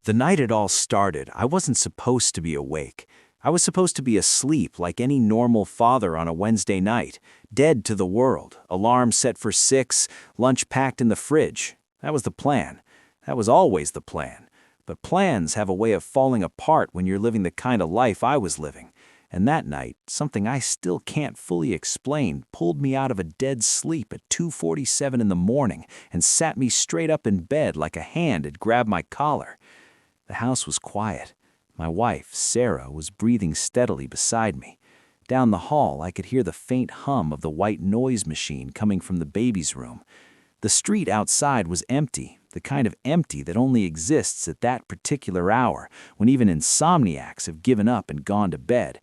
The night it all started, I wasn't supposed to be awake. I was supposed to be asleep like any normal father on a Wednesday night, dead to the world, alarm set for 6, lunch packed in the fridge. That was the plan. That was always the plan. But plans have a way of falling apart when you're living the kind of life I was living. And that night, something I still can't fully explain pulled me out of a dead sleep at 2:47 in the morning and sat me straight up in bed like a hand had grabbed my collar. The house was quiet. My wife, Sarah, was breathing steadily beside me. Down the hall, I could hear the faint hum of the white noise machine coming from the baby's room. The street outside was empty, the kind of empty that only exists at that particular hour, when even insomniacs have given up and gone to bed.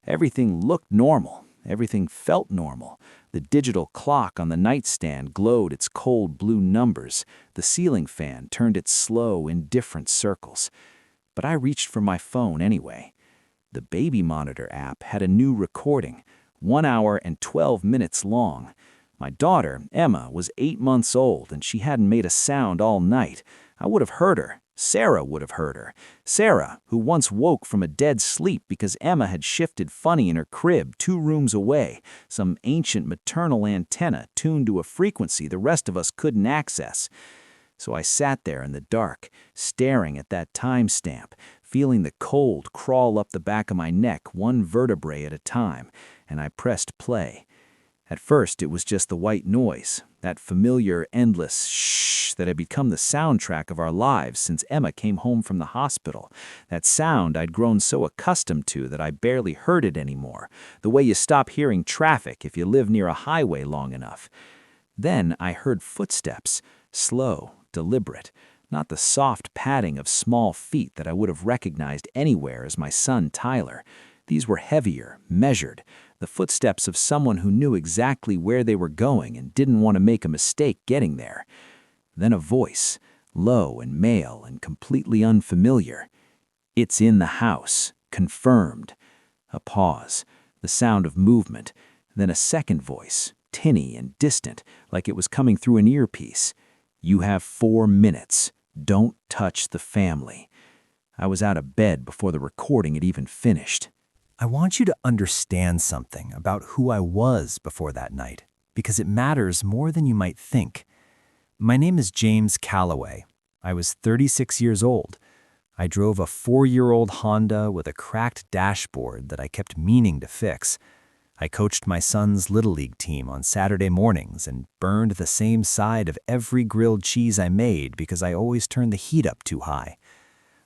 Everything looked normal. Everything felt normal. The digital clock on the nightstand glowed its cold blue numbers. The ceiling fan turned its slow, indifferent circles. But I reached for my phone anyway. The baby monitor app had a new recording, 1 hour and 12 minutes long. My daughter, Emma, was 8 months old and she hadn't made a sound all night. I would have heard her. Sarah would have heard her. Sarah, who once woke from a dead sleep because Emma had shifted funny in her crib 2 rooms away, some ancient maternal antenna tuned to a frequency the rest of us couldn't access. So I sat there in the dark, staring at that timestamp, feeling the cold crawl up the back of my neck 1 vertebrae at a time, and I pressed play. At first, it was just the white noise, that familiar, endless shh that had become the soundtrack of our lives since Emma came home from the hospital. That sound I'd grown so accustomed to that I barely heard it anymore, the way you stop hearing traffic if you live near a highway long enough. Then I heard footsteps, slow, deliberate, not the soft padding of small feet that I would have recognized anywhere as my son Tyler. These were heavier, measured, the footsteps of someone who knew exactly where they were going and didn't want to make a mistake getting there. Then a voice, low and male and completely unfamiliar. "It's in the house. Confirmed." A pause, the sound of movement, then a second voice, tinny and distant, like it was coming through an earpiece. "You have 4 minutes. Don't touch the family." I was out of bed before the recording had even finished. I want you to understand something about who I was before that night, because it matters more than you might think. My name is James Calloway. I was 36 years old. I drove a 4-year-old Honda with a cracked dashboard that I kept meaning to fix. I coached my son's Little League team on Saturday mornings and burned the same side of every grilled cheese I made because I always turned the heat up too high.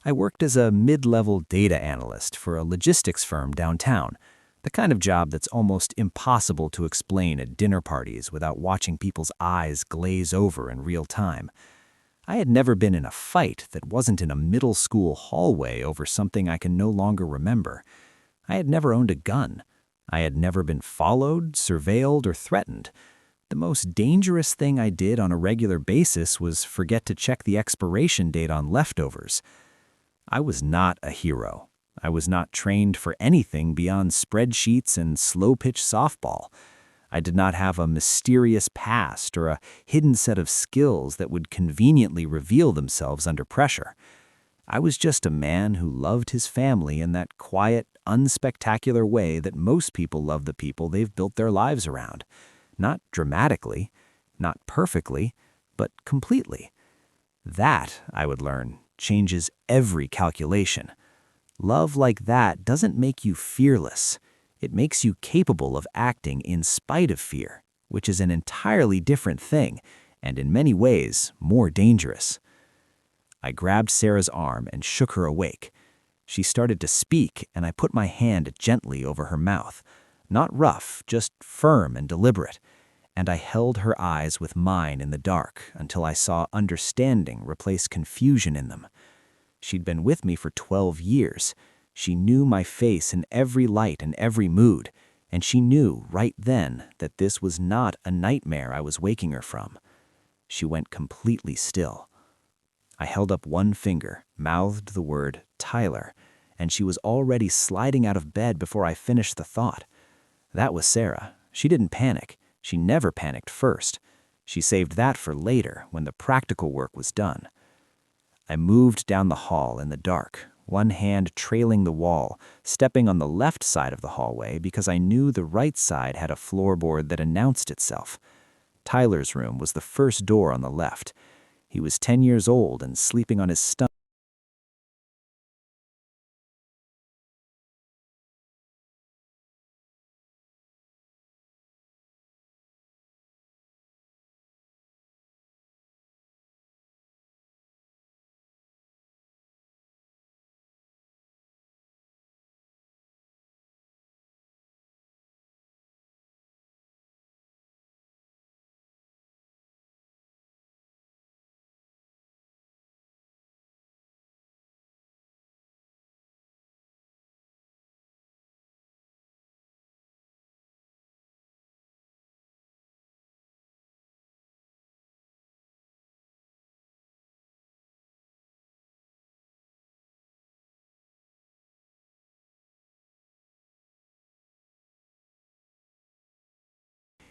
I worked as a mid-level data analyst for a logistics firm downtown, the kind of job that's almost impossible to explain at dinner parties without watching people's eyes glaze over in real time. I had never been in a fight that wasn't in a middle school hallway over something I can no longer remember. I had never owned a gun. I had never been followed, surveilled, or threatened. The most dangerous thing I did on a regular basis was forget to check the expiration date on leftovers. I was not a hero. I was not trained for anything beyond spreadsheets and slow-pitch softball. I did not have a mysterious past or a hidden set of skills that would conveniently reveal themselves under pressure. I was just a man who loved his family in that quiet, unspectacular way that most people love the people they've built their lives around. Not dramatically, not perfectly, but completely. That, I would learn, changes every calculation. Love like that doesn't make you fearless. It makes you capable of acting in spite of fear, which is an entirely different thing, and in many ways, more dangerous. I grabbed Sarah's arm and shook her awake. She started to speak, and I put my hand gently over her mouth. Not rough, just firm and deliberate. And I held her eyes with mine in the dark until I saw understanding replace confusion in them. She'd been with me for 12 years. She knew my face in every light and every mood, and she knew right then that this was not a nightmare I was waking her from. She went completely still. I held up one finger, mouthed the word Tyler, and she was already sliding out of bed before I finished the thought. That was Sarah. She didn't panic. She never panicked first. She saved that for later, when the practical work was done. I moved down the hall in the dark, one hand trailing the wall, stepping on the left side of the hallway because I knew the right side had a floorboard that announced itself. Tyler's room was the first door on the left. He was 10 years old and sleeping on his stomach.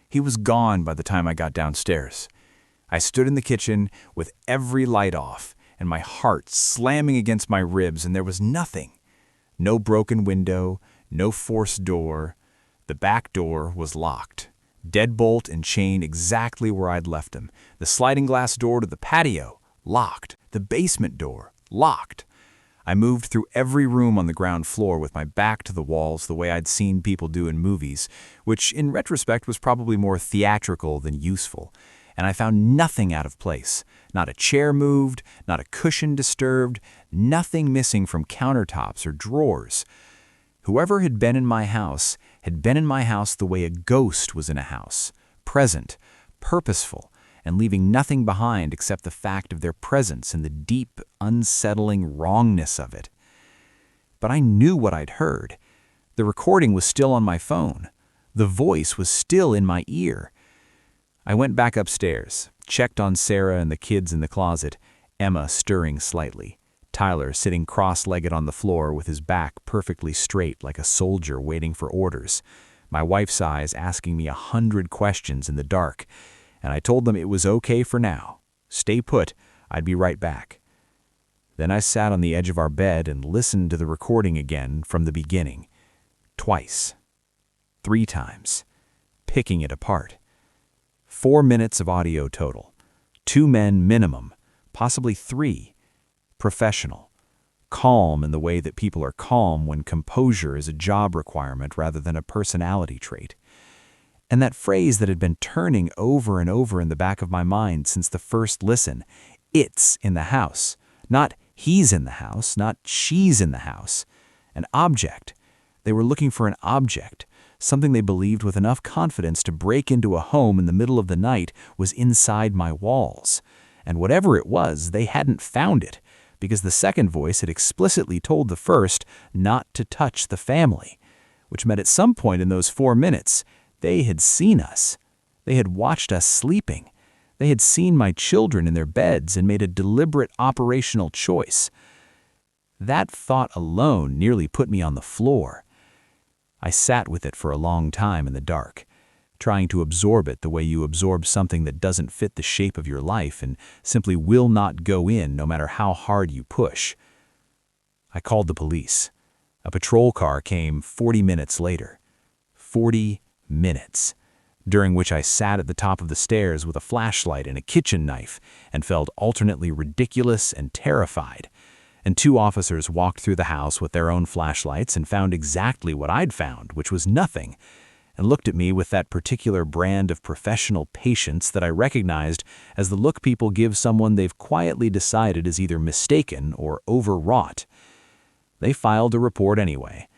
He was gone by the time I got downstairs. I stood in the kitchen with every light off and my heart slamming against my ribs, and there was nothing. No broken window, no forced door. The back door was locked. Deadbolt and chain exactly where I'd left them. The sliding glass door to the patio, locked. The basement door, locked. I moved through every room on the ground floor with my back to the walls the way I'd seen people do in movies, which in retrospect was probably more theatrical than useful. And I found nothing out of place. Not a chair moved, not a cushion disturbed, nothing missing from countertops or drawers. Whoever had been in my house had been in my house the way a ghost was in a house, present, purposeful, and leaving nothing behind except the fact of their presence and the deep, unsettling wrongness of it. But I knew what I'd heard. The recording was still on my phone. The voice was still in my ear. I went back upstairs, checked on Sarah and the kids in the closet, Emma stirring slightly, Tyler sitting cross-legged on the floor with his back perfectly straight like a soldier waiting for orders, my wife's eyes asking me 100 questions in the dark, and I told them it was okay for now. Stay put, I'd be right back. Then I sat on the edge of our bed and listened to the recording again from the beginning. Twice. 3 times. Picking it apart. 4 minutes of audio total. 2 men minimum, possibly 3. Professional. Calm in the way that people are calm when composure is a job requirement rather than a personality trait. And that phrase that had been turning over and over in the back of my mind since the first listen, it's in the house. Not he's in the house, not she's in the house. An object. They were looking for an object. Something they believed with enough confidence to break into a home in the middle of the night was inside my walls. And whatever it was, they hadn't found it, because the second voice had explicitly told the first not to touch the family, which meant at some point in those 4 minutes, they had seen us. They had watched us sleeping. They had seen my children in their beds and made a deliberate operational choice. That thought alone nearly put me on the floor. I sat with it for a long time in the dark, trying to absorb it the way you absorb something that doesn't fit the shape of your life and simply will not go in no matter how hard you push. I called the police. A patrol car came 40 minutes later. 40 minutes, during which I sat at the top of the stairs with a flashlight and a kitchen knife and felt alternately ridiculous and terrified. And 2 officers walked through the house with their own flashlights and found exactly what I'd found, which was nothing, and looked at me with that particular brand of professional patience that I recognized as the look people give someone they've quietly decided is either mistaken or overwrought. They filed a report anyway,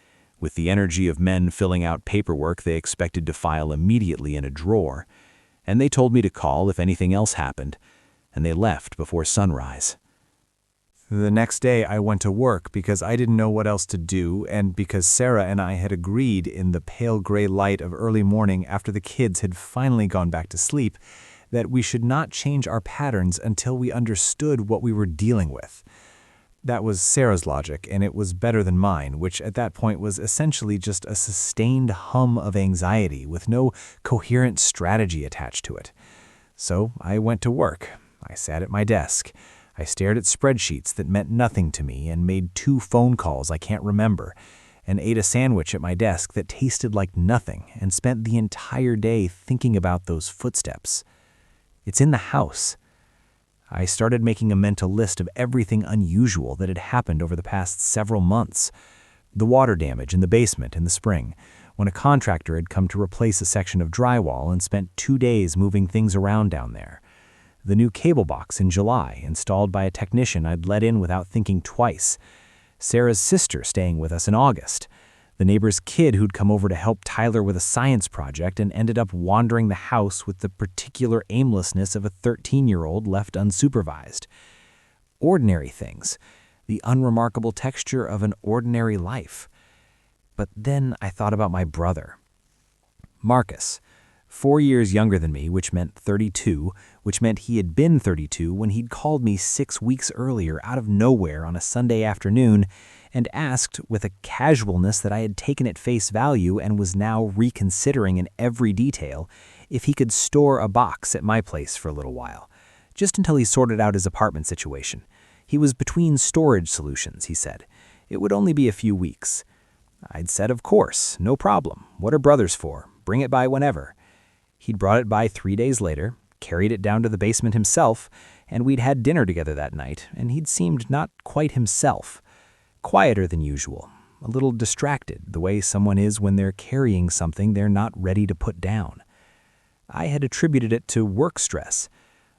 with the energy of men filling out paperwork they expected to file immediately in a drawer, and they told me to call if anything else happened, and they left before sunrise. The next day I went to work because I didn't know what else to do, and because Sarah and I had agreed in the pale gray light of early morning after the kids had finally gone back to sleep that we should not change our patterns until we understood what we were dealing with. That was Sarah's logic, and it was better than mine, which at that point was essentially just a sustained hum of anxiety with no coherent strategy attached to it. So I went to work. I sat at my desk. I stared at spreadsheets that meant nothing to me and made 2 phone calls I can't remember, and ate a sandwich at my desk that tasted like nothing and spent the entire day thinking about those footsteps. It's in the house. I started making a mental list of everything unusual that had happened over the past several months. The water damage in the basement in the spring, when a contractor had come to replace a section of drywall and spent 2 days moving things around down there. The new cable box in July, installed by a technician I'd let in without thinking twice. Sarah's sister staying with us in August. The neighbor's kid who'd come over to help Tyler with a science project and ended up wandering the house with the particular aimlessness of a 13-year-old left unsupervised. Ordinary things, the unremarkable texture of an ordinary life. But then I thought about my brother. Marcus, 4 years younger than me, which meant 32, which meant he had been 32 when he'd called me 6 weeks earlier out of nowhere on a Sunday afternoon and asked, with a casualness that I had taken at face value and was now reconsidering in every detail, if he could store a box at my place for a little while, just until he sorted out his apartment situation. He was between storage solutions, he said. It would only be a few weeks. I'd said, of course, no problem. What are brothers for? Bring it by whenever. He'd brought it by 3 days later, carried it down to the basement himself, and we'd had dinner together that night, and he'd seemed not quite himself. Quieter than usual, a little distracted, the way someone is when they're carrying something they're not ready to put down. I had attributed it to work stress.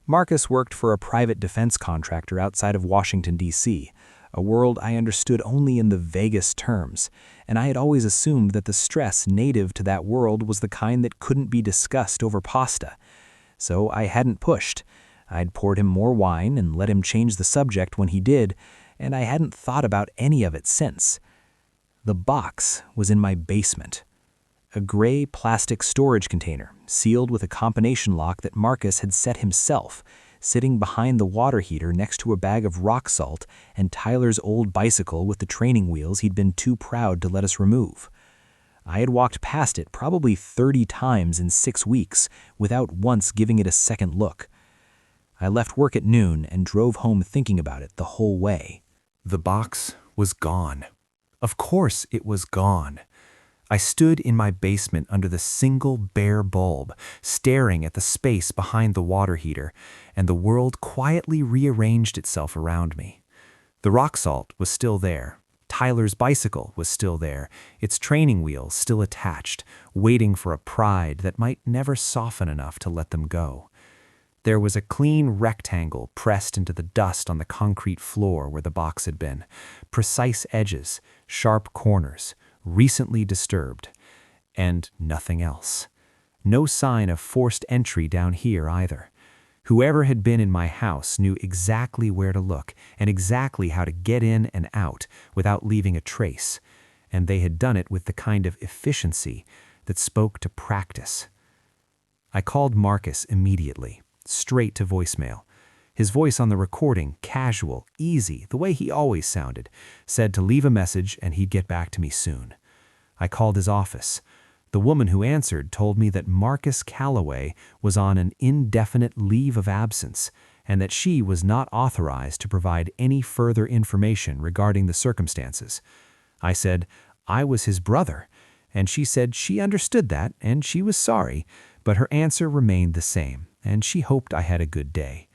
Marcus worked for a private defense contractor outside of Washington, D.C., a world I understood only in the vaguest terms, and I had always assumed that the stress native to that world was the kind that couldn't be discussed over pasta. So I hadn't pushed. I'd poured him more wine and let him change the subject when he did, and I hadn't thought about any of it since. The box was in my basement. A gray plastic storage container, sealed with a combination lock that Marcus had set himself, sitting behind the water heater next to a bag of rock salt and Tyler's old bicycle with the training wheels he'd been too proud to let us remove. I had walked past it probably 30 times in 6 weeks without once giving it a second look. I left work at noon and drove home thinking about it the whole way. The box was gone. Of course it was gone. I stood in my basement under the single bare bulb, staring at the space behind the water heater, and the world quietly rearranged itself around me. The rock salt was still there. Tyler's bicycle was still there, its training wheels still attached, waiting for a pride that might never soften enough to let them go. There was a clean rectangle pressed into the dust on the concrete floor where the box had been, precise edges, sharp corners, recently disturbed, and nothing else. No sign of forced entry down here either. Whoever had been in my house knew exactly where to look and exactly how to get in and out without leaving a trace, and they had done it with the kind of efficiency that spoke to practice. I called Marcus immediately, straight to voicemail. His voice on the recording, casual, easy, the way he always sounded, said to leave a message and he'd get back to me soon. I called his office. The woman who answered told me that Marcus Calloway was on an indefinite leave of absence and that she was not authorized to provide any further information regarding the circumstances. I said I was his brother, and she said she understood that and she was sorry, but her answer remained the same, and she hoped I had a good day.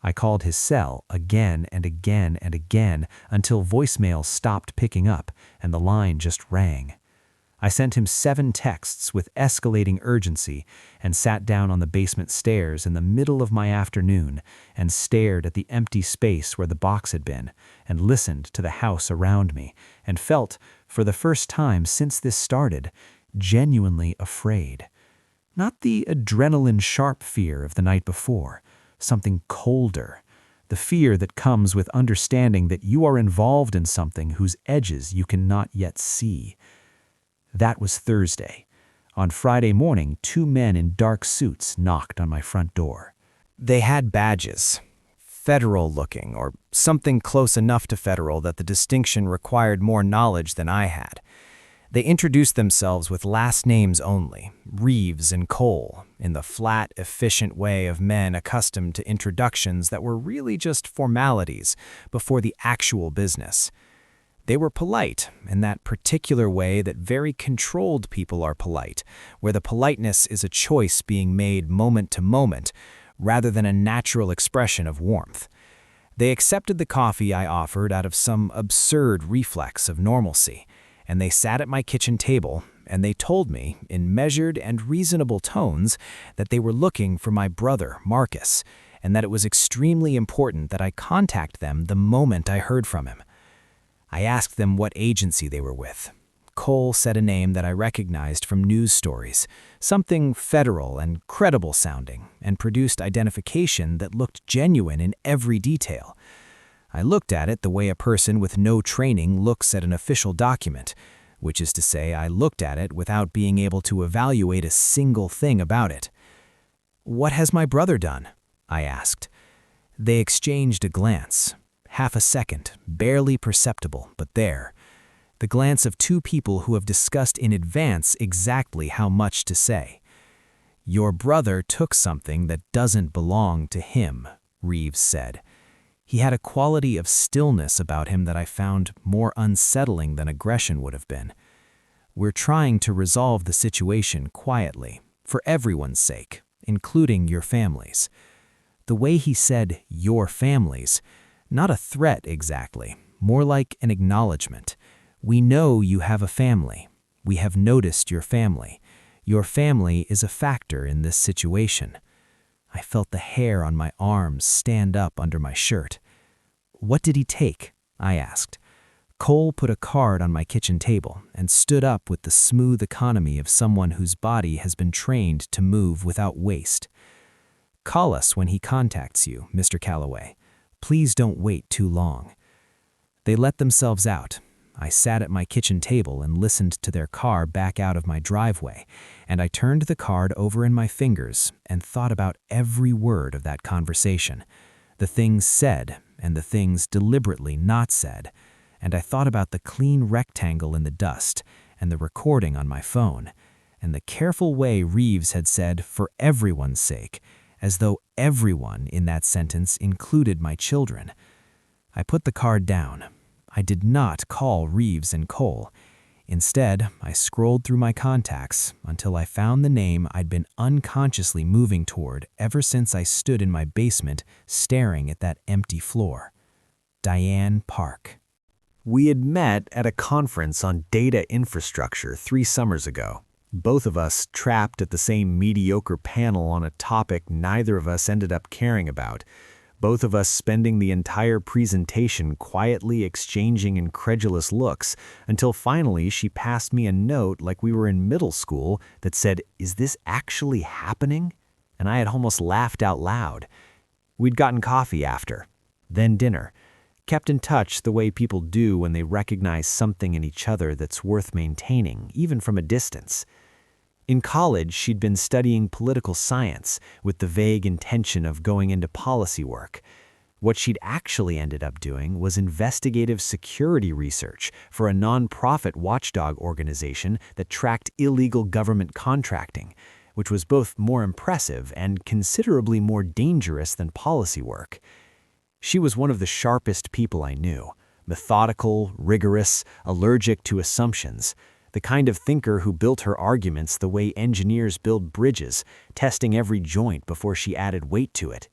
I called his cell again and again and again until voicemail stopped picking up and the line just rang. I sent him 7 texts with escalating urgency and sat down on the basement stairs in the middle of my afternoon and stared at the empty space where the box had been and listened to the house around me and felt, for the first time since this started, genuinely afraid. Not the adrenaline-sharp fear of the night before, something colder, the fear that comes with understanding that you are involved in something whose edges you cannot yet see. That was Thursday. On Friday morning, 2 men in dark suits knocked on my front door. They had badges, federal-looking, or something close enough to federal that the distinction required more knowledge than I had. They introduced themselves with last names only, Reeves and Cole, in the flat, efficient way of men accustomed to introductions that were really just formalities before the actual business. They were polite in that particular way that very controlled people are polite, where the politeness is a choice being made moment to moment, rather than a natural expression of warmth. They accepted the coffee I offered out of some absurd reflex of normalcy, and they sat at my kitchen table, and they told me, in measured and reasonable tones, that they were looking for my brother, Marcus, and that it was extremely important that I contact them the moment I heard from him. I asked them what agency they were with. Cole said a name that I recognized from news stories, something federal and credible sounding, and produced identification that looked genuine in every detail. I looked at it the way a person with no training looks at an official document, which is to say I looked at it without being able to evaluate a single thing about it. "What has my brother done?" I asked. They exchanged a glance. Half a second, barely perceptible, but there. The glance of two people who have discussed in advance exactly how much to say. "Your brother took something that doesn't belong to him," Reeves said. He had a quality of stillness about him that I found more unsettling than aggression would have been. "We're trying to resolve the situation quietly, for everyone's sake, including your families." The way he said, "your families," not a threat exactly, more like an acknowledgement. "We know you have a family. We have noticed your family. Your family is a factor in this situation." I felt the hair on my arms stand up under my shirt. "What did he take?" I asked. Cole put a card on my kitchen table and stood up with the smooth economy of someone whose body has been trained to move without waste. "Call us when he contacts you, Mr. Calloway. Please don't wait too long." They let themselves out. I sat at my kitchen table and listened to their car back out of my driveway, and I turned the card over in my fingers and thought about every word of that conversation, the things said and the things deliberately not said, and I thought about the clean rectangle in the dust and the recording on my phone, and the careful way Reeves had said, "for everyone's sake," as though everyone in that sentence included my children. I put the card down. I did not call Reeves and Cole. Instead, I scrolled through my contacts until I found the name I'd been unconsciously moving toward ever since I stood in my basement staring at that empty floor. Diane Park. We had met at a conference on data infrastructure 3 summers ago. Both of us trapped at the same mediocre panel on a topic neither of us ended up caring about. Both of us spending the entire presentation quietly exchanging incredulous looks until finally she passed me a note like we were in middle school that said, "Is this actually happening?" And I had almost laughed out loud. We'd gotten coffee after, then dinner, kept in touch the way people do when they recognize something in each other that's worth maintaining, even from a distance. In college, she'd been studying political science with the vague intention of going into policy work. What she'd actually ended up doing was investigative security research for a nonprofit watchdog organization that tracked illegal government contracting, which was both more impressive and considerably more dangerous than policy work. She was one of the sharpest people I knew, methodical, rigorous, allergic to assumptions, the kind of thinker who built her arguments the way engineers build bridges, testing every joint before she added weight to it.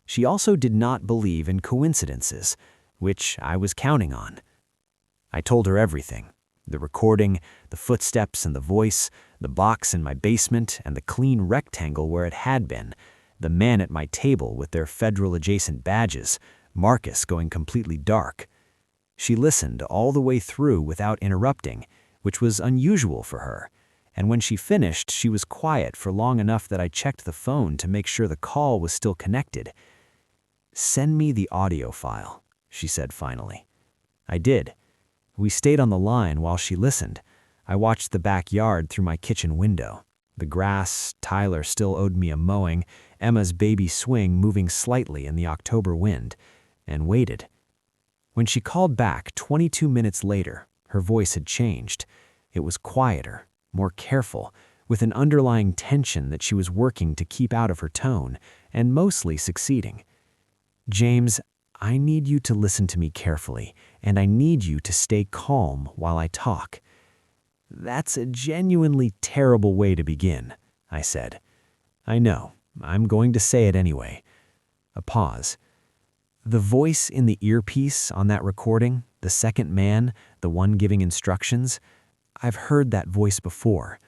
She also did not believe in coincidences, which I was counting on. I told her everything: the recording, the footsteps and the voice, the box in my basement and the clean rectangle where it had been, the men at my table with their federal adjacent badges, Marcus going completely dark. She listened all the way through without interrupting, which was unusual for her, and when she finished, she was quiet for long enough that I checked the phone to make sure the call was still connected. "Send me the audio file," she said finally. I did. We stayed on the line while she listened. I watched the backyard through my kitchen window. The grass, Tyler still owed me a mowing, Emma's baby swing moving slightly in the October wind, and waited. When she called back 22 minutes later, her voice had changed. It was quieter, more careful, with an underlying tension that she was working to keep out of her tone, and mostly succeeding. "James, I need you to listen to me carefully, and I need you to stay calm while I talk." "That's a genuinely terrible way to begin," I said. "I know. I'm going to say it anyway." A pause. "The voice in the earpiece on that recording, the second man, the one giving instructions, I've heard that voice before.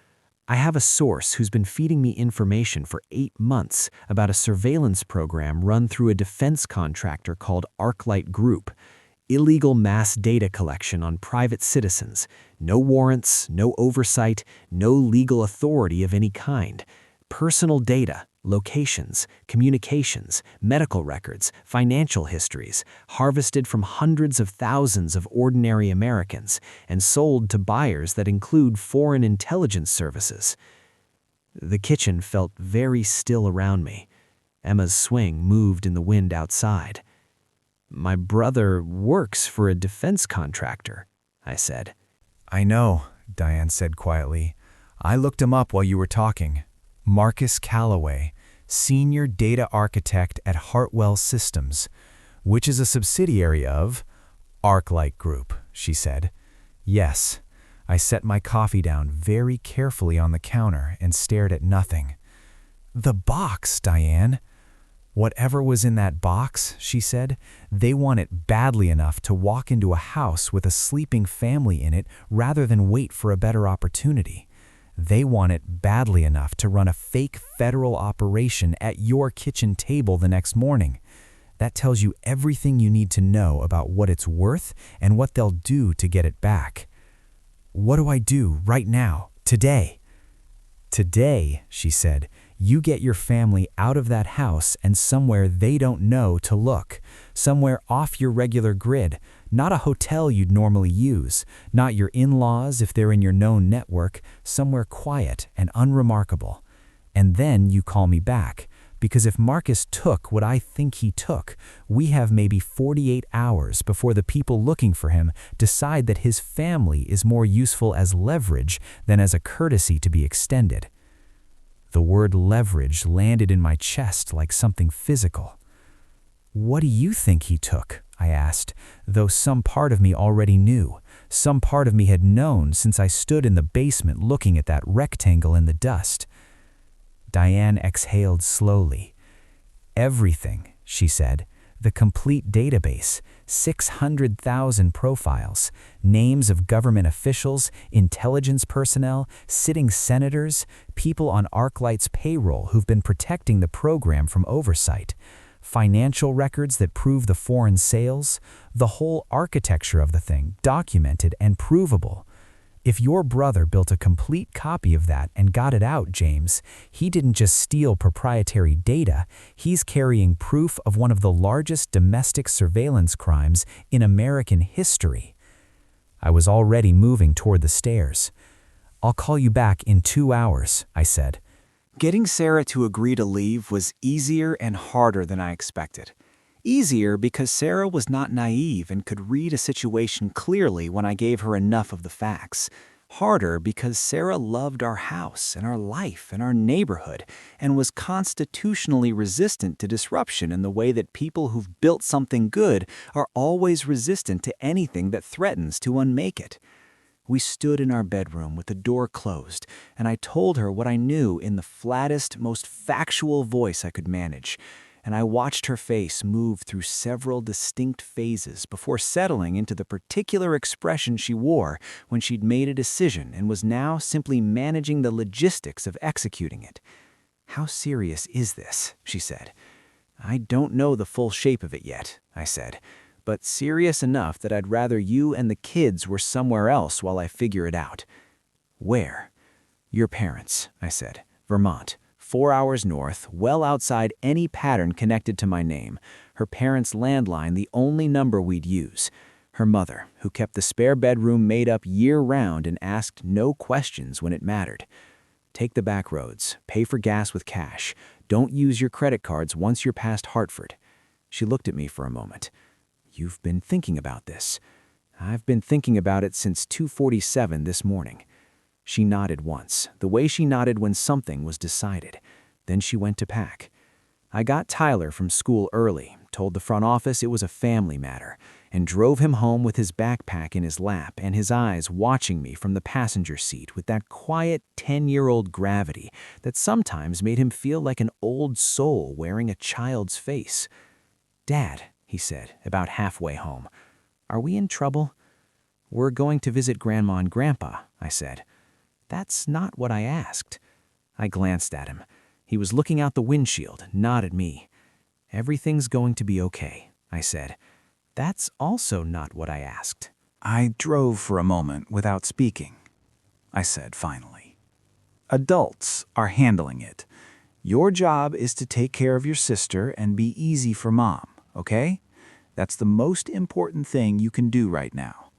I have a source who's been feeding me information for 8 months about a surveillance program run through a defense contractor called ArcLight Group. Illegal mass data collection on private citizens. No warrants, no oversight, no legal authority of any kind. Personal data, locations, communications, medical records, financial histories, harvested from hundreds of thousands of ordinary Americans and sold to buyers that include foreign intelligence services." The kitchen felt very still around me. Emma's swing moved in the wind outside. "My brother works for a defense contractor," I said. "I know," Diane said quietly. "I looked him up while you were talking. Marcus Calloway, Senior Data Architect at Hartwell Systems, which is a subsidiary of ArcLight Group," she said. "Yes." I set my coffee down very carefully on the counter and stared at nothing. "The box, Diane." "Whatever was in that box," she said, "they want it badly enough to walk into a house with a sleeping family in it rather than wait for a better opportunity. They want it badly enough to run a fake federal operation at your kitchen table the next morning. That tells you everything you need to know about what it's worth and what they'll do to get it back." "What do I do right now, today?" "Today," she said, "you get your family out of that house and somewhere they don't know to look, somewhere off your regular grid, not a hotel you'd normally use, not your in-laws if they're in your known network, somewhere quiet and unremarkable. And then you call me back, because if Marcus took what I think he took, we have maybe 48 hours before the people looking for him decide that his family is more useful as leverage than as a courtesy to be extended." The word leverage landed in my chest like something physical. "What do you think he took?" I asked, though some part of me already knew. Some part of me had known since I stood in the basement looking at that rectangle in the dust. Diane exhaled slowly. "Everything," she said. "The complete database, 600,000 profiles, names of government officials, intelligence personnel, sitting senators, people on ArcLight's payroll who've been protecting the program from oversight, financial records that prove the foreign sales, the whole architecture of the thing, documented and provable. If your brother built a complete copy of that and got it out, James, he didn't just steal proprietary data, he's carrying proof of one of the largest domestic surveillance crimes in American history." I was already moving toward the stairs. "I'll call you back in 2 hours," I said. Getting Sarah to agree to leave was easier and harder than I expected. Easier because Sarah was not naive and could read a situation clearly when I gave her enough of the facts. Harder because Sarah loved our house and our life and our neighborhood and was constitutionally resistant to disruption in the way that people who've built something good are always resistant to anything that threatens to unmake it. We stood in our bedroom with the door closed, and I told her what I knew in the flattest, most factual voice I could manage. And I watched her face move through several distinct phases before settling into the particular expression she wore when she'd made a decision and was now simply managing the logistics of executing it. "How serious is this?" she said. "I don't know the full shape of it yet," I said, "but serious enough that I'd rather you and the kids were somewhere else while I figure it out." "Where?" "Your parents," I said. "Vermont. 4 hours north, well outside any pattern connected to my name. Her parents' landline the only number we'd use. Her mother, who kept the spare bedroom made up year-round and asked no questions when it mattered. Take the back roads. Pay for gas with cash. Don't use your credit cards once you're past Hartford." She looked at me for a moment. "You've been thinking about this." "I've been thinking about it since 2:47 this morning." She nodded once, the way she nodded when something was decided. Then she went to pack. I got Tyler from school early, told the front office it was a family matter, and drove him home with his backpack in his lap and his eyes watching me from the passenger seat with that quiet 10-year-old gravity that sometimes made him feel like an old soul wearing a child's face. "Dad," he said, about halfway home, "are we in trouble?" "We're going to visit Grandma and Grandpa," I said. "That's not what I asked." I glanced at him. He was looking out the windshield, not at me. "Everything's going to be okay," I said. "That's also not what I asked." I drove for a moment without speaking. I said finally, "Adults are handling it. Your job is to take care of your sister and be easy for Mom, okay? That's the most important thing you can do right now."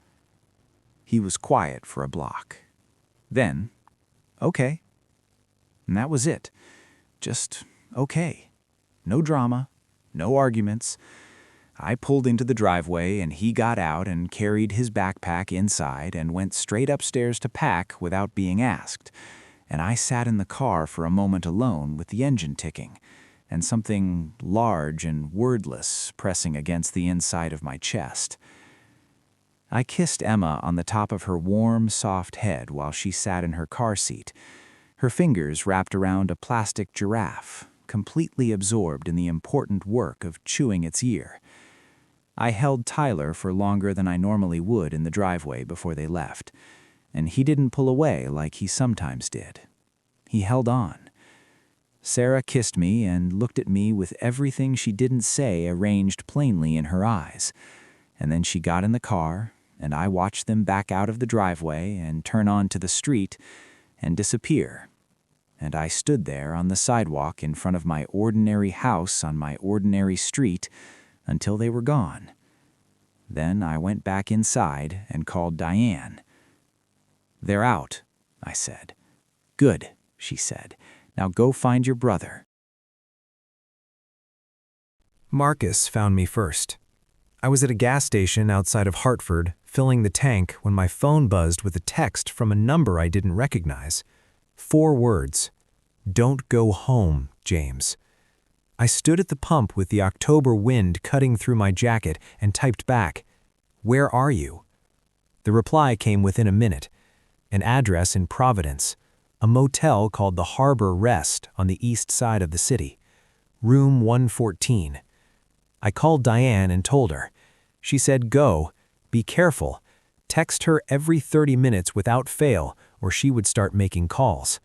He was quiet for a block. Then, "Okay." And that was it. Just okay. No drama, no arguments. I pulled into the driveway and he got out and carried his backpack inside and went straight upstairs to pack without being asked. And I sat in the car for a moment alone with the engine ticking and something large and wordless pressing against the inside of my chest. I kissed Emma on the top of her warm, soft head while she sat in her car seat, her fingers wrapped around a plastic giraffe, completely absorbed in the important work of chewing its ear. I held Tyler for longer than I normally would in the driveway before they left, and he didn't pull away like he sometimes did. He held on. Sarah kissed me and looked at me with everything she didn't say arranged plainly in her eyes, and then she got in the car, and I watched them back out of the driveway and turn onto the street and disappear. And I stood there on the sidewalk in front of my ordinary house on my ordinary street until they were gone. Then I went back inside and called Diane. "They're out," I said. "Good," she said. "Now go find your brother." Marcus found me first. I was at a gas station outside of Hartford, filling the tank when my phone buzzed with a text from a number I didn't recognize. 4 words. "Don't go home, James." I stood at the pump with the October wind cutting through my jacket and typed back, "Where are you?" The reply came within a minute. An address in Providence, a motel called the Harbor Rest on the east side of the city. Room 114. I called Diane and told her. She said, "Go, be careful, text her every 30 minutes without fail or she would start making calls."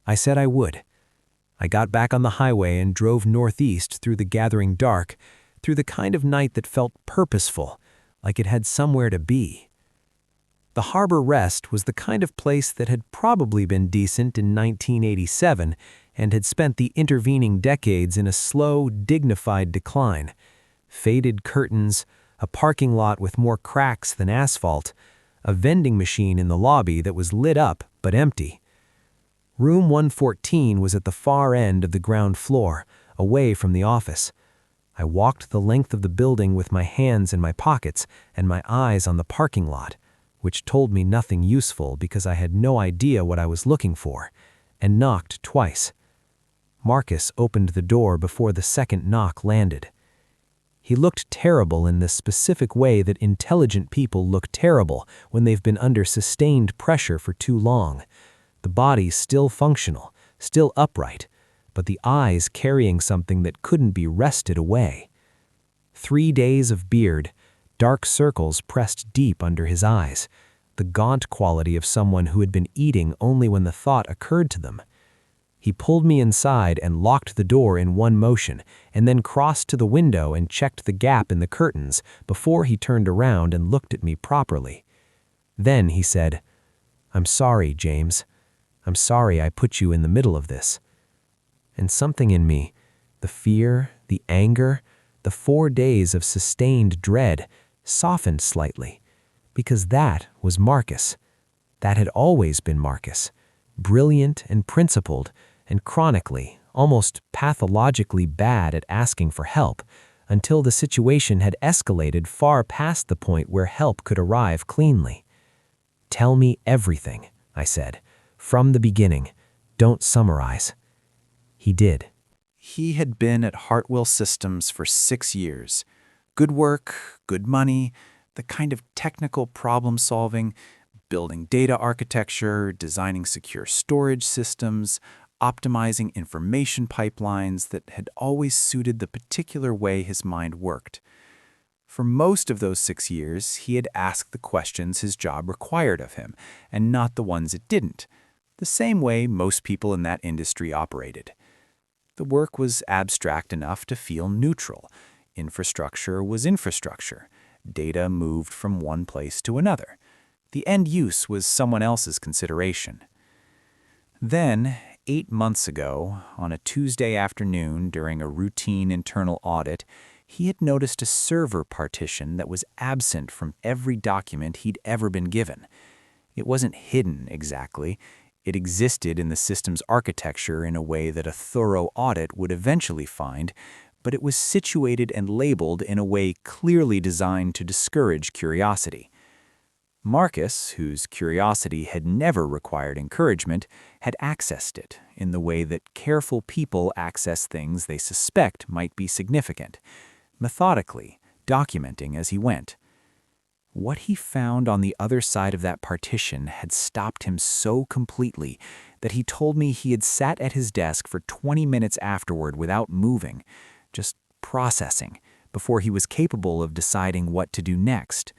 I said I would. I got back on the highway and drove northeast through the gathering dark, through the kind of night that felt purposeful, like it had somewhere to be. The Harbor Rest was the kind of place that had probably been decent in 1987 and had spent the intervening decades in a slow, dignified decline. Faded curtains, a parking lot with more cracks than asphalt, a vending machine in the lobby that was lit up but empty. Room 114 was at the far end of the ground floor, away from the office. I walked the length of the building with my hands in my pockets and my eyes on the parking lot, which told me nothing useful because I had no idea what I was looking for, and knocked twice. Marcus opened the door before the second knock landed. He looked terrible in the specific way that intelligent people look terrible when they've been under sustained pressure for too long. The body still functional, still upright, but the eyes carrying something that couldn't be wrested away. 3 days of beard, dark circles pressed deep under his eyes, the gaunt quality of someone who had been eating only when the thought occurred to them. He pulled me inside and locked the door in one motion, and then crossed to the window and checked the gap in the curtains before he turned around and looked at me properly. Then he said, "I'm sorry, James. I'm sorry I put you in the middle of this." And something in me, the fear, the anger, the 4 days of sustained dread, softened slightly, because that was Marcus. That had always been Marcus, brilliant and principled, and chronically, almost pathologically bad at asking for help, until the situation had escalated far past the point where help could arrive cleanly. "Tell me everything," I said. From the beginning. Don't summarize." He did. He had been at Hartwell Systems for 6 years. Good work, good money, the kind of technical problem solving, building data architecture, designing secure storage systems, optimizing information pipelines that had always suited the particular way his mind worked. For most of those 6 years, he had asked the questions his job required of him, and not the ones it didn't, the same way most people in that industry operated. The work was abstract enough to feel neutral. Infrastructure was infrastructure. Data moved from one place to another. The end use was someone else's consideration. Then, 8 months ago, on a Tuesday afternoon during a routine internal audit, he had noticed a server partition that was absent from every document he'd ever been given. It wasn't hidden exactly. It existed in the system's architecture in a way that a thorough audit would eventually find, but it was situated and labeled in a way clearly designed to discourage curiosity. Marcus, whose curiosity had never required encouragement, had accessed it in the way that careful people access things they suspect might be significant, methodically, documenting as he went. What he found on the other side of that partition had stopped him so completely that he told me he had sat at his desk for 20 minutes afterward without moving, just processing, before he was capable of deciding what to do next.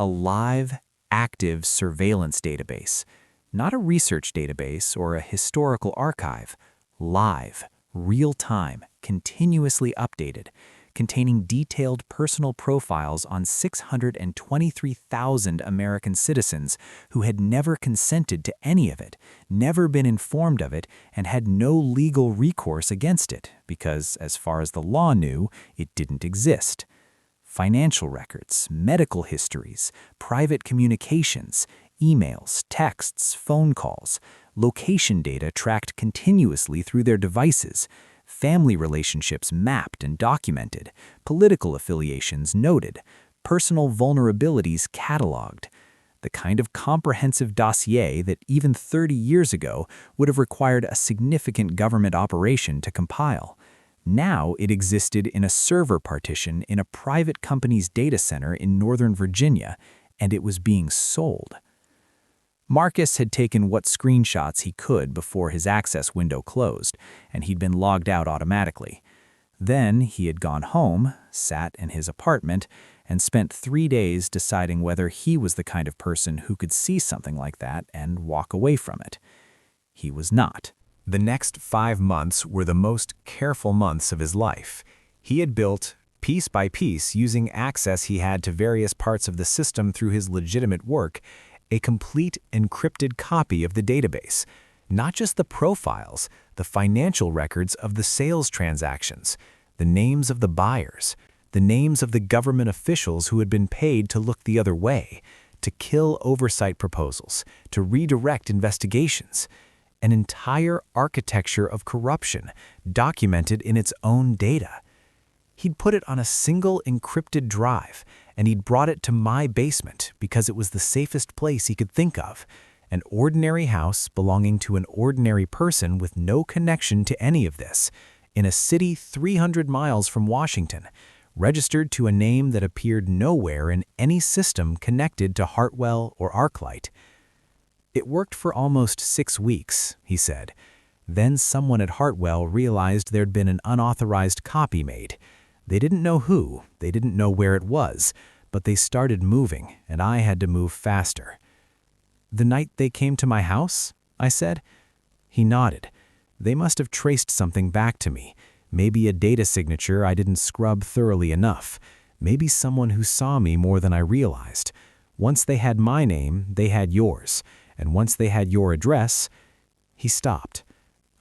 A live, active surveillance database, not a research database or a historical archive, live, real-time, continuously updated, containing detailed personal profiles on 623,000 American citizens who had never consented to any of it, never been informed of it, and had no legal recourse against it because, as far as the law knew, it didn't exist. Financial records, medical histories, private communications, emails, texts, phone calls, location data tracked continuously through their devices, family relationships mapped and documented, political affiliations noted, personal vulnerabilities cataloged. The kind of comprehensive dossier that even 30 years ago would have required a significant government operation to compile. Now it existed in a server partition in a private company's data center in Northern Virginia, and it was being sold. Marcus had taken what screenshots he could before his access window closed, and he'd been logged out automatically. Then he had gone home, sat in his apartment, and spent 3 days deciding whether he was the kind of person who could see something like that and walk away from it. He was not. The next 5 months were the most careful months of his life. He had built, piece by piece, using access he had to various parts of the system through his legitimate work, a complete encrypted copy of the database. Not just the profiles, the financial records of the sales transactions, the names of the buyers, the names of the government officials who had been paid to look the other way, to kill oversight proposals, to redirect investigations. An entire architecture of corruption documented in its own data. He'd put it on a single encrypted drive, and he'd brought it to my basement because it was the safest place he could think of. An ordinary house belonging to an ordinary person with no connection to any of this, in a city 300 miles from Washington, registered to a name that appeared nowhere in any system connected to Hartwell or ArcLight. It worked for almost 6 weeks, he said. Then someone at Hartwell realized there'd been an unauthorized copy made. They didn't know who, they didn't know where it was, but they started moving, and I had to move faster. "The night they came to my house?" I said. He nodded. "They must have traced something back to me. Maybe a data signature I didn't scrub thoroughly enough. Maybe someone who saw me more than I realized. Once they had my name, they had yours. And once they had your address..." He stopped.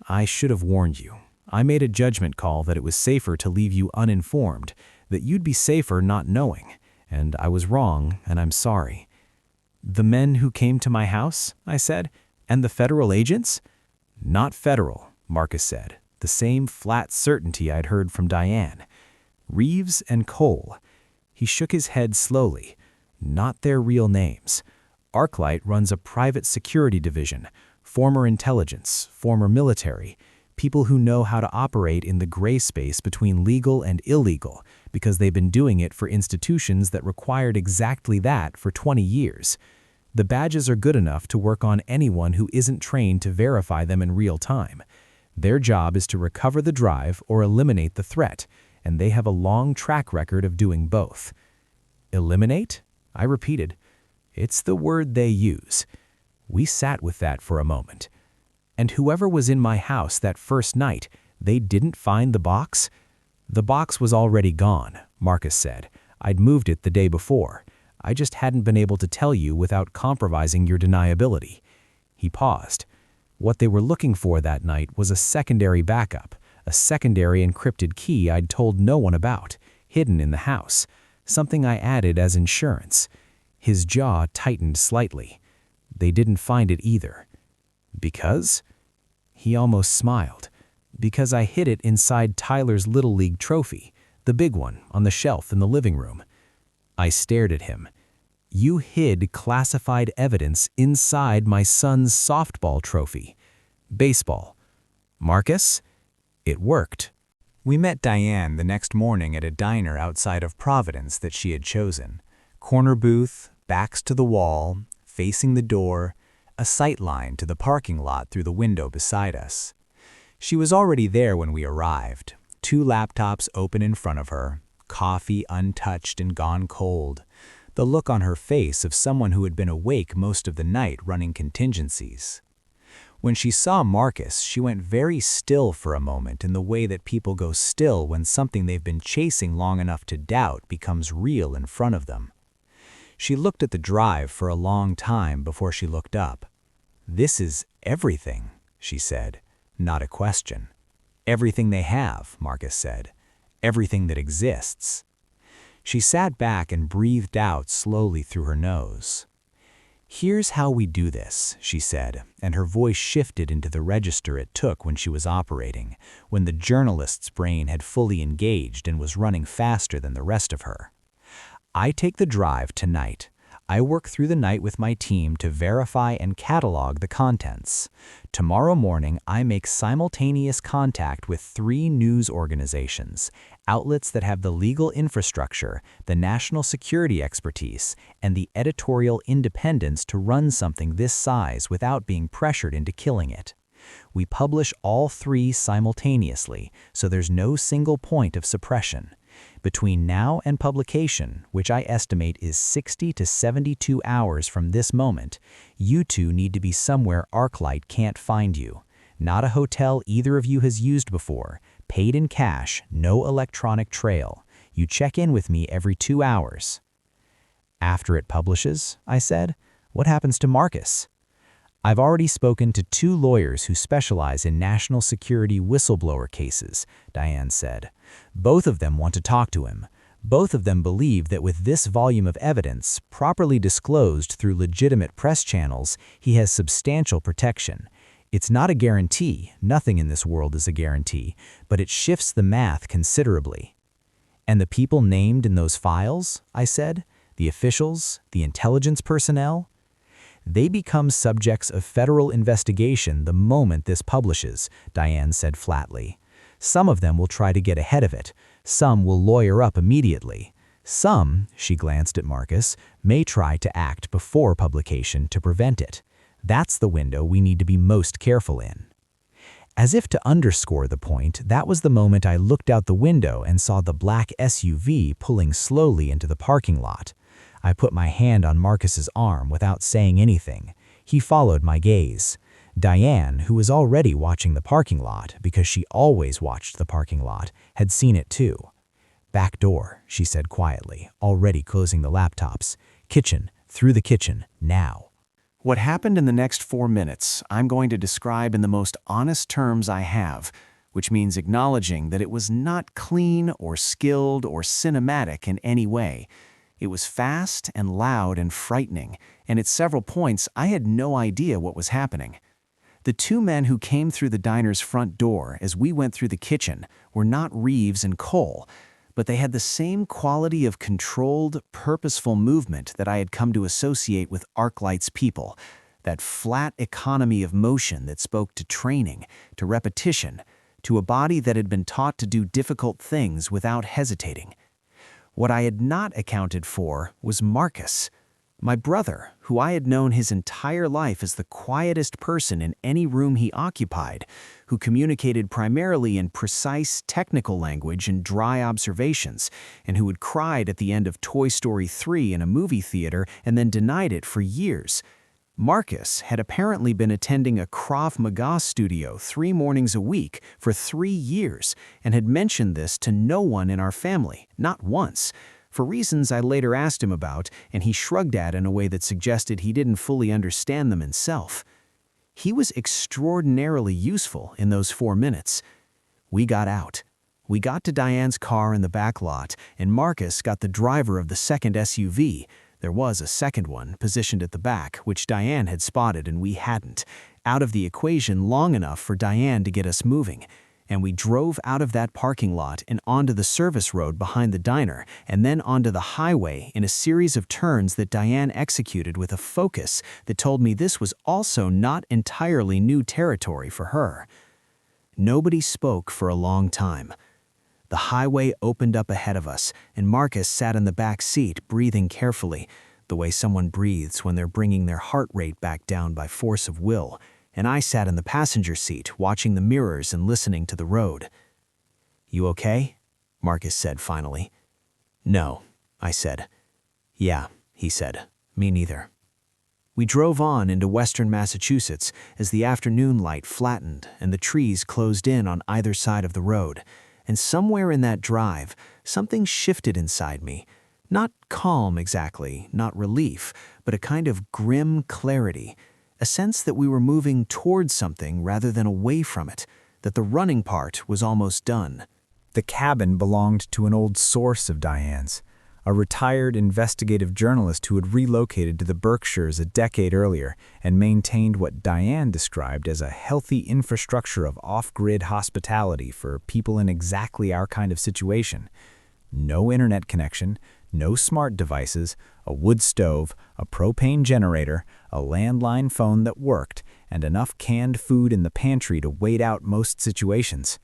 "I should have warned you. I made a judgment call that it was safer to leave you uninformed, that you'd be safer not knowing. And I was wrong, and I'm sorry." "The men who came to my house?" I said. "And the federal agents?" "Not federal," Marcus said, the same flat certainty I'd heard from Diane. "Reeves and Cole." He shook his head slowly. "Not their real names. ArcLight runs a private security division. former intelligence, former military, people who know how to operate in the gray space between legal and illegal because they've been doing it for institutions that required exactly that for 20 years. The badges are good enough to work on anyone who isn't trained to verify them in real time. Their job is to recover the drive or eliminate the threat, and they have a long track record of doing both. Eliminate? I repeated. It's the word they use. We sat with that for a moment. And whoever was in my house that first night, they didn't find the box? The box was already gone, Marcus said. I'd moved it the day before. I just hadn't been able to tell you without compromising your deniability. He paused. What they were looking for that night was a secondary backup, a secondary encrypted key I'd told no one about, hidden in the house, something I added as insurance. His jaw tightened slightly. They didn't find it either. Because? He almost smiled. Because I hid it inside Tyler's Little League trophy, the big one on the shelf in the living room. I stared at him. You hid classified evidence inside my son's softball trophy. Baseball. Marcus? It worked. We met Diane the next morning at a diner outside of Providence that she had chosen. Corner booth, backs to the wall, facing the door, a sight line to the parking lot through the window beside us. She was already there when we arrived, 2 laptops open in front of her, coffee untouched and gone cold, the look on her face of someone who had been awake most of the night running contingencies. When she saw Marcus, she went very still for a moment in the way that people go still when something they've been chasing long enough to doubt becomes real in front of them. She looked at the drive for a long time before she looked up. "This is everything," she said, not a question. "Everything they have," Marcus said. "Everything that exists." She sat back and breathed out slowly through her nose. "Here's how we do this," she said, and her voice shifted into the register it took when she was operating, when the journalist's brain had fully engaged and was running faster than the rest of her. "I take the drive tonight. I work through the night with my team to verify and catalog the contents. Tomorrow morning, I make simultaneous contact with 3 news organizations, outlets that have the legal infrastructure, the national security expertise, and the editorial independence to run something this size without being pressured into killing it. We publish all 3 simultaneously, so there's no single point of suppression. Between now and publication, which I estimate is 60 to 72 hours from this moment, you 2 need to be somewhere ArcLight can't find you. Not a hotel either of you has used before, paid in cash, no electronic trail. You check in with me every 2 hours. "After it publishes," I said, "what happens to Marcus?" "I've already spoken to 2 lawyers who specialize in national security whistleblower cases," Diane said. "Both of them want to talk to him. Both of them believe that with this volume of evidence, properly disclosed through legitimate press channels, he has substantial protection. It's not a guarantee, nothing in this world is a guarantee, but it shifts the math considerably." "And the people named in those files," I said, "the officials, the intelligence personnel?" "They become subjects of federal investigation the moment this publishes," Diane said flatly. "Some of them will try to get ahead of it. Some will lawyer up immediately. Some," she glanced at Marcus, "may try to act before publication to prevent it. That's the window we need to be most careful in." As if to underscore the point, that was the moment I looked out the window and saw the black SUV pulling slowly into the parking lot. I put my hand on Marcus's arm without saying anything. He followed my gaze. Diane, who was already watching the parking lot because she always watched the parking lot, had seen it too. "Back door," she said quietly, already closing the laptops. "Kitchen, through the kitchen, now." What happened in the next 4 minutes, I'm going to describe in the most honest terms I have, which means acknowledging that it was not clean or skilled or cinematic in any way. It was fast and loud and frightening, and at several points I had no idea what was happening. The 2 men who came through the diner's front door as we went through the kitchen were not Reeves and Cole, but they had the same quality of controlled, purposeful movement that I had come to associate with ArcLight's people. that flat economy of motion that spoke to training, to repetition, to a body that had been taught to do difficult things without hesitating. What I had not accounted for was Marcus, my brother, who I had known his entire life as the quietest person in any room he occupied, who communicated primarily in precise technical language and dry observations, and who had cried at the end of Toy Story 3 in a movie theater and then denied it for years. Marcus had apparently been attending a Krav Maga studio 3 mornings a week for 3 years and had mentioned this to no one in our family, not once, for reasons I later asked him about, and he shrugged at in a way that suggested he didn't fully understand them himself. He was extraordinarily useful in those 4 minutes. We got out. We got to Diane's car in the back lot, and Marcus got the driver of the second SUV. There was a second one positioned at the back, which Diane had spotted and we hadn't, out of the equation long enough for Diane to get us moving. And we drove out of that parking lot and onto the service road behind the diner, and then onto the highway in a series of turns that Diane executed with a focus that told me this was also not entirely new territory for her. Nobody spoke for a long time. The highway opened up ahead of us, and Marcus sat in the back seat, breathing carefully, the way someone breathes when they're bringing their heart rate back down by force of will, and I sat in the passenger seat, watching the mirrors and listening to the road. "You okay?" Marcus said finally. "No," I said. "Yeah," he said. "Me neither." We drove on into western Massachusetts as the afternoon light flattened and the trees closed in on either side of the road, and somewhere in that drive, something shifted inside me. Not calm exactly, not relief, but a kind of grim clarity. A sense that we were moving towards something rather than away from it, that the running part was almost done. The cabin belonged to an old source of Diane's, a retired investigative journalist who had relocated to the Berkshires a decade earlier and maintained what Diane described as a healthy infrastructure of off-grid hospitality for people in exactly our kind of situation. No internet connection, no smart devices, a wood stove, a propane generator, a landline phone that worked, and enough canned food in the pantry to wait out most situations.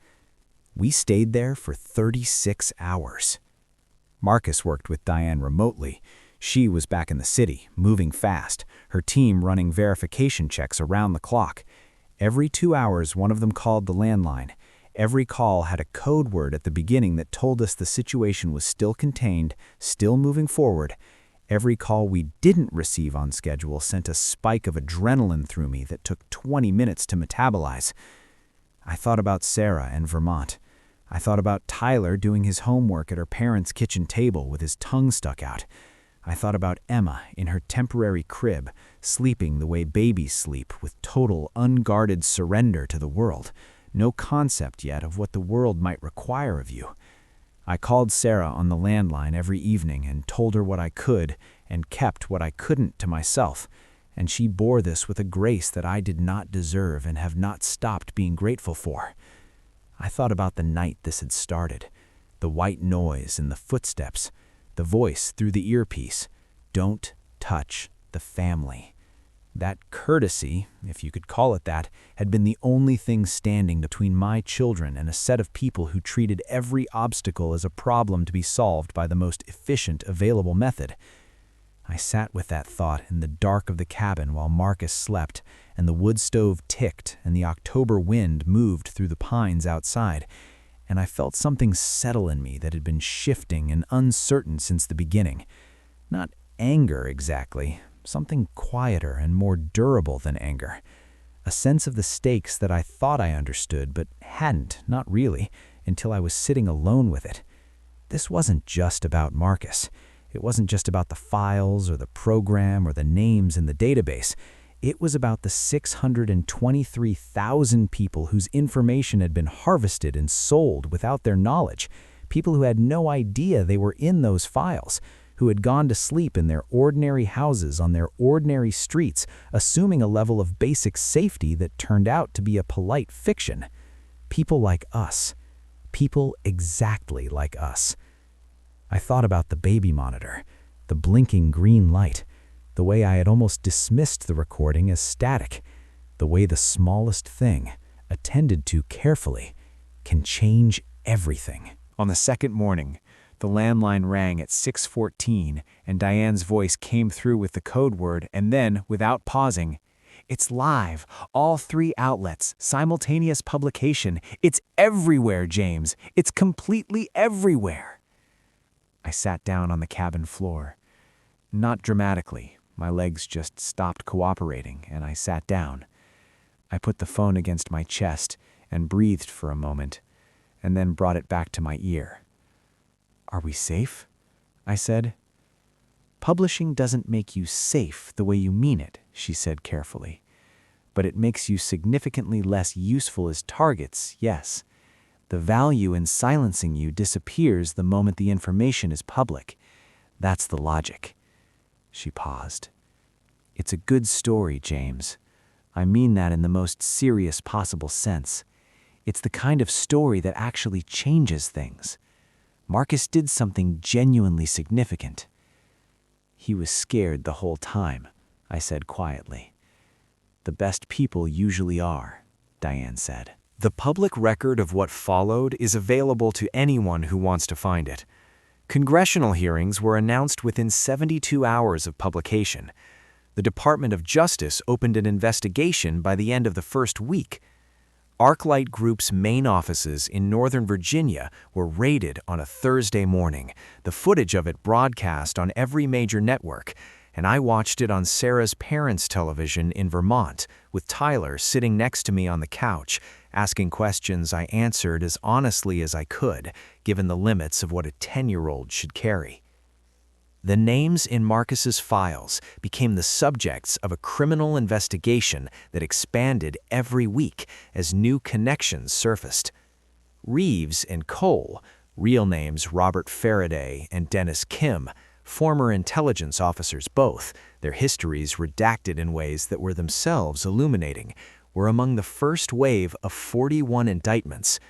We stayed there for 36 hours. Marcus worked with Diane remotely. She was back in the city, moving fast, her team running verification checks around the clock. Every 2 hours, one of them called the landline. Every call had a code word at the beginning that told us the situation was still contained, still moving forward. Every call we didn't receive on schedule sent a spike of adrenaline through me that took 20 minutes to metabolize. I thought about Sarah and Vermont. I thought about Tyler doing his homework at her parents' kitchen table with his tongue stuck out. I thought about Emma in her temporary crib, sleeping the way babies sleep, with total unguarded surrender to the world. No concept yet of what the world might require of you. I called Sarah on the landline every evening and told her what I could and kept what I couldn't to myself, and she bore this with a grace that I did not deserve and have not stopped being grateful for. I thought about the night this had started, the white noise and the footsteps, the voice through the earpiece, "Don't touch the family." That courtesy, if you could call it that, had been the only thing standing between my children and a set of people who treated every obstacle as a problem to be solved by the most efficient available method. I sat with that thought in the dark of the cabin while Marcus slept, and the wood stove ticked and the October wind moved through the pines outside, and I felt something settle in me that had been shifting and uncertain since the beginning. Not anger exactly, something quieter and more durable than anger. A sense of the stakes that I thought I understood but hadn't, not really, until I was sitting alone with it. This wasn't just about Marcus. It wasn't just about the files or the program or the names in the database. It was about the 623,000 people whose information had been harvested and sold without their knowledge, people who had no idea they were in those files, who had gone to sleep in their ordinary houses on their ordinary streets, assuming a level of basic safety that turned out to be a polite fiction. People like us. People exactly like us. I thought about the baby monitor, the blinking green light. the way I had almost dismissed the recording as static, the way the smallest thing, attended to carefully, can change everything. On the second morning, the landline rang at 6:14, and Diane's voice came through with the code word, and then, without pausing, "It's live, all 3 outlets, simultaneous publication. It's everywhere, James. It's completely everywhere." I sat down on the cabin floor. Not dramatically. My legs just stopped cooperating, and I sat down. I put the phone against my chest and breathed for a moment, and then brought it back to my ear. "Are we safe?" I said. "Publishing doesn't make you safe the way you mean it," she said carefully. "But it makes you significantly less useful as targets, yes. The value in silencing you disappears the moment the information is public. That's the logic." She paused. "It's a good story, James. I mean that in the most serious possible sense. It's the kind of story that actually changes things. Marcus did something genuinely significant." "He was scared the whole time," I said quietly. "The best people usually are," Diane said. The public record of what followed is available to anyone who wants to find it. Congressional hearings were announced within 72 hours of publication. The Department of Justice opened an investigation by the end of the first week. ArcLight Group's main offices in Northern Virginia were raided on a Thursday morning, the footage of it broadcast on every major network, and I watched it on Sarah's parents' television in Vermont, with Tyler sitting next to me on the couch, asking questions I answered as honestly as I could, given the limits of what a 10-year-old should carry. The names in Marcus's files became the subjects of a criminal investigation that expanded every week as new connections surfaced. Reeves and Cole, real names Robert Faraday and Dennis Kim, former intelligence officers both, their histories redacted in ways that were themselves illuminating, were among the first wave of 41 indictments.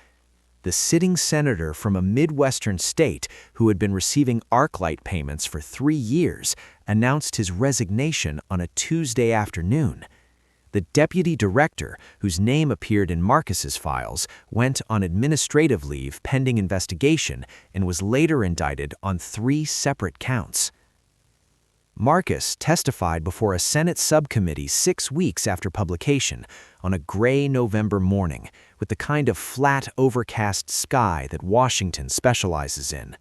The sitting senator from a Midwestern state who had been receiving ArcLight payments for 3 years announced his resignation on a Tuesday afternoon. The deputy director, whose name appeared in Marcus's files, went on administrative leave pending investigation and was later indicted on 3 separate counts. Marcus testified before a Senate subcommittee 6 weeks after publication, on a gray November morning, with the kind of flat, overcast sky that Washington specializes in.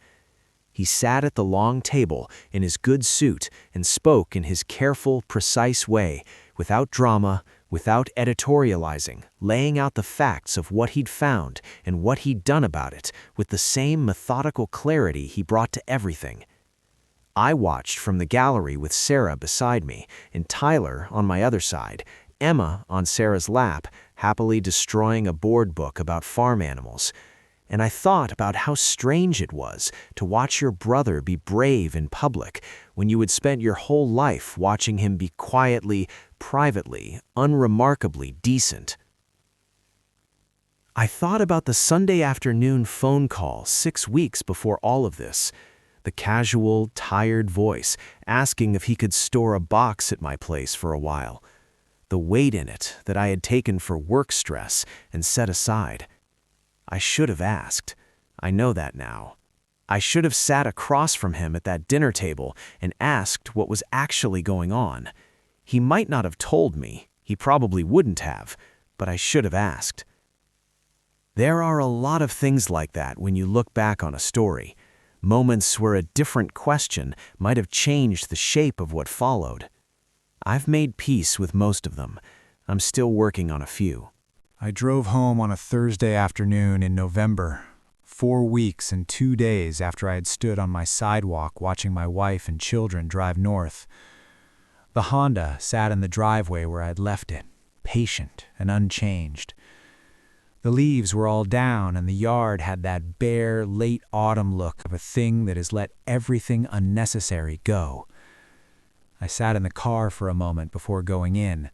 He sat at the long table in his good suit and spoke in his careful, precise way, without drama, without editorializing, laying out the facts of what he'd found and what he'd done about it, with the same methodical clarity he brought to everything. I watched from the gallery with Sarah beside me, and Tyler on my other side, Emma on Sarah's lap, happily destroying a board book about farm animals. And I thought about how strange it was to watch your brother be brave in public when you had spent your whole life watching him be quietly, privately, unremarkably decent. I thought about the Sunday afternoon phone call 6 weeks before all of this. The casual, tired voice asking if he could store a box at my place for a while. The weight in it that I had taken for work stress and set aside. I should have asked. I know that now. I should have sat across from him at that dinner table and asked what was actually going on. He might not have told me. He probably wouldn't have, but I should have asked. There are a lot of things like that when you look back on a story. Moments where a different question might have changed the shape of what followed. I've made peace with most of them. I'm still working on a few. I drove home on a Thursday afternoon in November, 4 weeks and 2 days after I had stood on my sidewalk watching my wife and children drive north. The Honda sat in the driveway where I'd left it, patient and unchanged. The leaves were all down, and the yard had that bare, late autumn look of a thing that has let everything unnecessary go. I sat in the car for a moment before going in,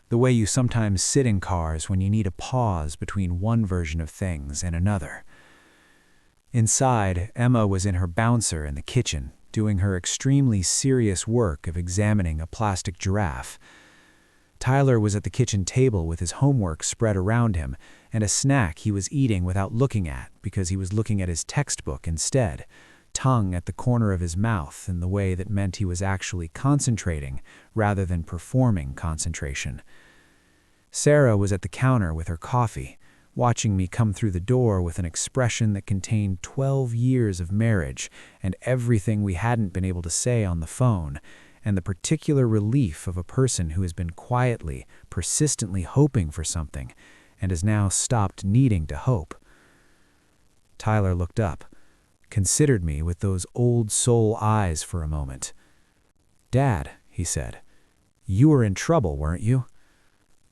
the way you sometimes sit in cars when you need a pause between one version of things and another. Inside, Emma was in her bouncer in the kitchen, doing her extremely serious work of examining a plastic giraffe. Tyler was at the kitchen table with his homework spread around him and a snack he was eating without looking at because he was looking at his textbook instead, tongue at the corner of his mouth in the way that meant he was actually concentrating rather than performing concentration. Sarah was at the counter with her coffee, watching me come through the door with an expression that contained 12 years of marriage and everything we hadn't been able to say on the phone, and the particular relief of a person who has been quietly, persistently hoping for something and has now stopped needing to hope. Tyler looked up, considered me with those old soul eyes for a moment. "Dad," he said, "you were in trouble, weren't you?"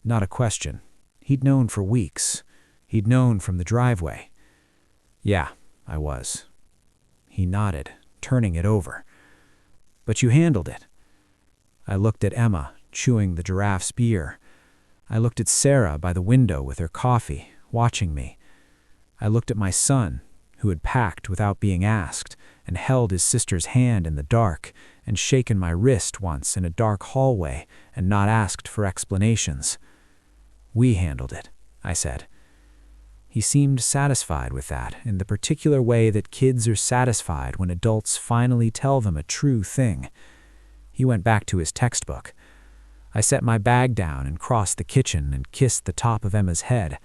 Not a question. He'd known for weeks. He'd known from the driveway. "Yeah, I was." He nodded, turning it over. "But you handled it." I looked at Emma, chewing the giraffe's beer. I looked at Sarah by the window with her coffee, watching me. I looked at my son, who had packed without being asked, and held his sister's hand in the dark, and shaken my wrist once in a dark hallway, and not asked for explanations. "We handled it," I said. He seemed satisfied with that, in the particular way that kids are satisfied when adults finally tell them a true thing. He went back to his textbook. I set my bag down and crossed the kitchen and kissed the top of Emma's head,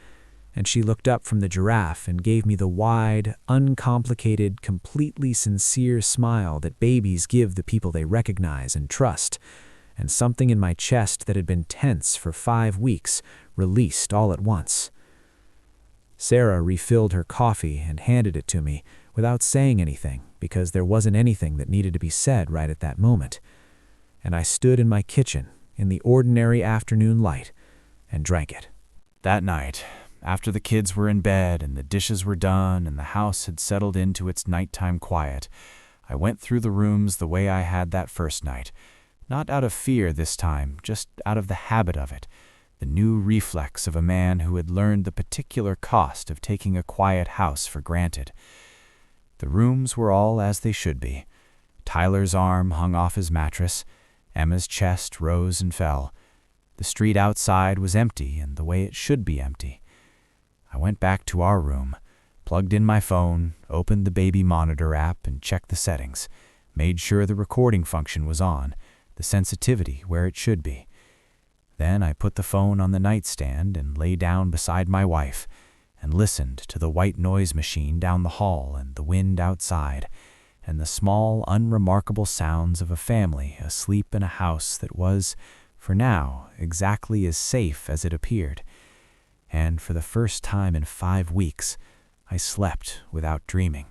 and she looked up from the giraffe and gave me the wide, uncomplicated, completely sincere smile that babies give the people they recognize and trust, and something in my chest that had been tense for 5 weeks released all at once. Sarah refilled her coffee and handed it to me without saying anything because there wasn't anything that needed to be said right at that moment, and I stood in my kitchen in the ordinary afternoon light and drank it. That night, after the kids were in bed and the dishes were done and the house had settled into its nighttime quiet, I went through the rooms the way I had that first night, not out of fear this time, just out of the habit of it, the new reflex of a man who had learned the particular cost of taking a quiet house for granted. The rooms were all as they should be. Tyler's arm hung off his mattress. Emma's chest rose and fell. The street outside was empty and the way it should be empty. I went back to our room, plugged in my phone, opened the baby monitor app and checked the settings, made sure the recording function was on, the sensitivity where it should be. Then I put the phone on the nightstand and lay down beside my wife and listened to the white noise machine down the hall and the wind outside and the small, unremarkable sounds of a family asleep in a house that was, for now, exactly as safe as it appeared. And for the first time in 5 weeks, I slept without dreaming.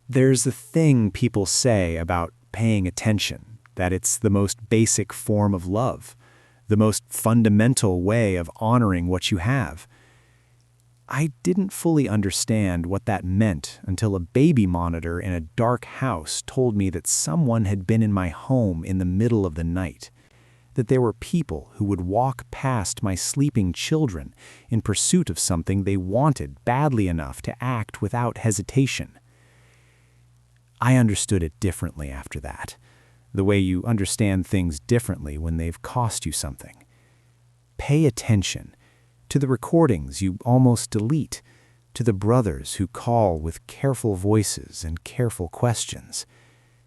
There's a thing people say about paying attention, that it's the most basic form of love, the most fundamental way of honoring what you have. I didn't fully understand what that meant until a baby monitor in a dark house told me that someone had been in my home in the middle of the night, that there were people who would walk past my sleeping children in pursuit of something they wanted badly enough to act without hesitation. I understood it differently after that, the way you understand things differently when they've cost you something. Pay attention to the recordings you almost delete, to the brothers who call with careful voices and careful questions,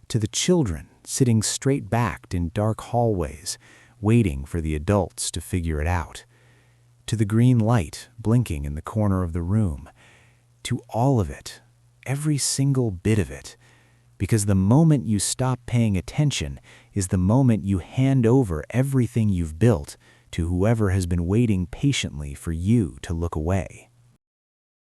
to the children sitting straight-backed in dark hallways, waiting for the adults to figure it out, to the green light blinking in the corner of the room, to all of it, every single bit of it, because the moment you stop paying attention is the moment you hand over everything you've built to whoever has been waiting patiently for you to look away.